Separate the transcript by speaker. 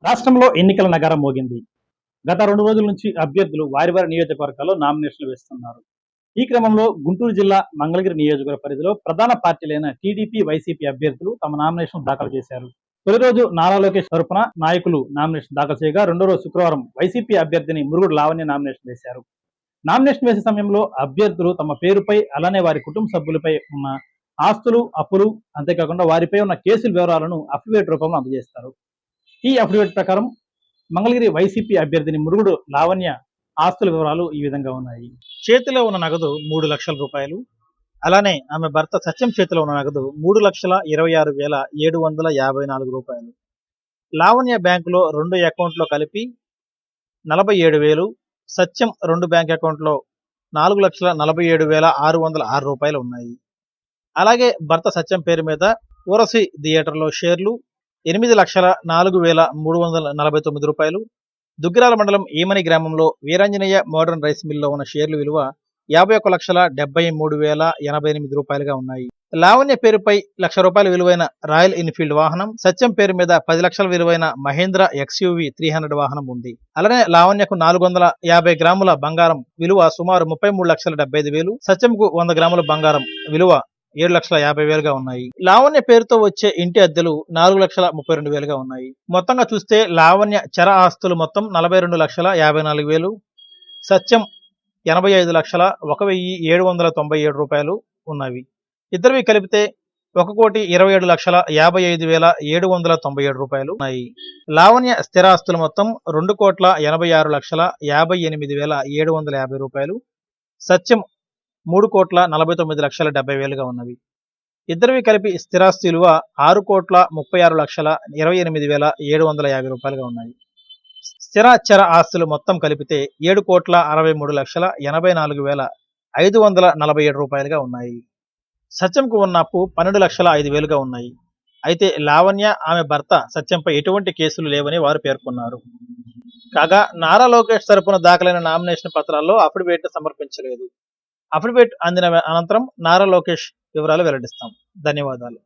Speaker 1: రాష్ట్రంలో ఎన్నికల నగారం మోగింది. గత 2 రోజుల నుంచి అభ్యర్థులు వారి నియోజకవర్గాల్లో నామినేషన్లు వేస్తున్నారు. ఈ క్రమంలో గుంటూరు జిల్లా మంగళగిరి నియోజకవర్గ పరిధిలో ప్రధాన పార్టీలైన టీడీపీ, వైసీపీ అభ్యర్థులు తమ నామినేషన్ దాఖలు చేశారు. తొలి రోజు నారా లోకేష్ తరపున నాయకులు నామినేషన్ దాఖలు చేయగా, రెండో రోజు శుక్రవారం వైసీపీ అభ్యర్థిని మురుగుడు లావణ్య నామినేషన్ వేశారు. నామినేషన్ వేసే సమయంలో అభ్యర్థులు తమ పేరుపై, అలానే వారి కుటుంబ సభ్యులపై ఉన్న ఆస్తులు, అప్పులు, అంతేకాకుండా వారిపై ఉన్న కేసుల వివరాలను అఫిడవిట్ రూపంలో అందజేస్తారు. ఈ అఫిడవిట్ ప్రకారం మంగళగిరి వైసీపీ అభ్యర్థిని మురుగుడు లావణ్య ఆస్తుల వివరాలు ఈ విధంగా ఉన్నాయి. చేతిలో ఉన్న నగదు 3,00,000 రూపాయలు. అలానే ఆమె భర్త సత్యం చేతిలో ఉన్న నగదు 3,26,754 రూపాయలు. లావణ్య బ్యాంకులో 2 అకౌంట్లో కలిపి 47,000, సత్యం 2 బ్యాంక్ అకౌంట్లో 4,47,606 రూపాయలు ఉన్నాయి. అలాగే భర్త సత్యం పేరు మీద ఊరసి థియేటర్లో షేర్లు 8,04,349 రూపాయలు. దుగ్గిరాల మండలం ఈమని గ్రామంలో వీరాంజనేయ మోడర్న్ రైస్ మిల్లో ఉన్న షేర్లు విలువ 51,73,088 రూపాయలుగా ఉన్నాయి. లావణ్య పేరుపై ₹1,00,000 విలువైన రాయల్ ఎన్ఫీల్డ్ వాహనం, సత్యం పేరు మీద 10 లక్షల విలువైన మహేంద్ర XUV 300 వాహనం ఉంది. అలానే లావణ్యకు 450 గ్రాముల బంగారం విలువ సుమారు 33,75,000, సత్యంకు 100 గ్రాముల బంగారం విలువ 7,50,000గా ఉన్నాయి. లావణ్య పేరుతో వచ్చే ఇంటి అద్దెలు 4,32,000గా ఉన్నాయి. మొత్తంగా చూస్తే లావణ్య చర ఆస్తులు మొత్తం 42,54,000, సత్యం 85,01,797 రూపాయలు ఉన్నవి. ఇద్దరివి కలిపితే 1,27,55,797 రూపాయలు ఉన్నాయి. లావణ్య స్థిరాస్తులు మొత్తం 2,86,58,750 రూపాయలు, సత్యం 3,49,70,000గా ఉన్నవి. ఇద్దరివి కలిపి స్థిరాస్తి విలువ 6,36,28,750 రూపాయలుగా ఉన్నాయి. స్థిర చర ఆస్తులు మొత్తం కలిపితే 7,63,84,547 రూపాయలుగా ఉన్నాయి. సత్యంకు ఉన్న అప్పు 12,05,000గా ఉన్నాయి. అయితే లావణ్య, ఆమె భర్త సత్యంపై ఎటువంటి కేసులు లేవని వారు పేర్కొన్నారు. కాగా నారా లోకేష్ తరపున దాఖలైన నామినేషన్ పత్రాల్లో అఫిడవిట్ సమర్పించలేదు. అఫిడవిట్ అందిన అనంతరం నారా లోకేష్ వివరాలు వెల్లడిస్తాం. ధన్యవాదాలు.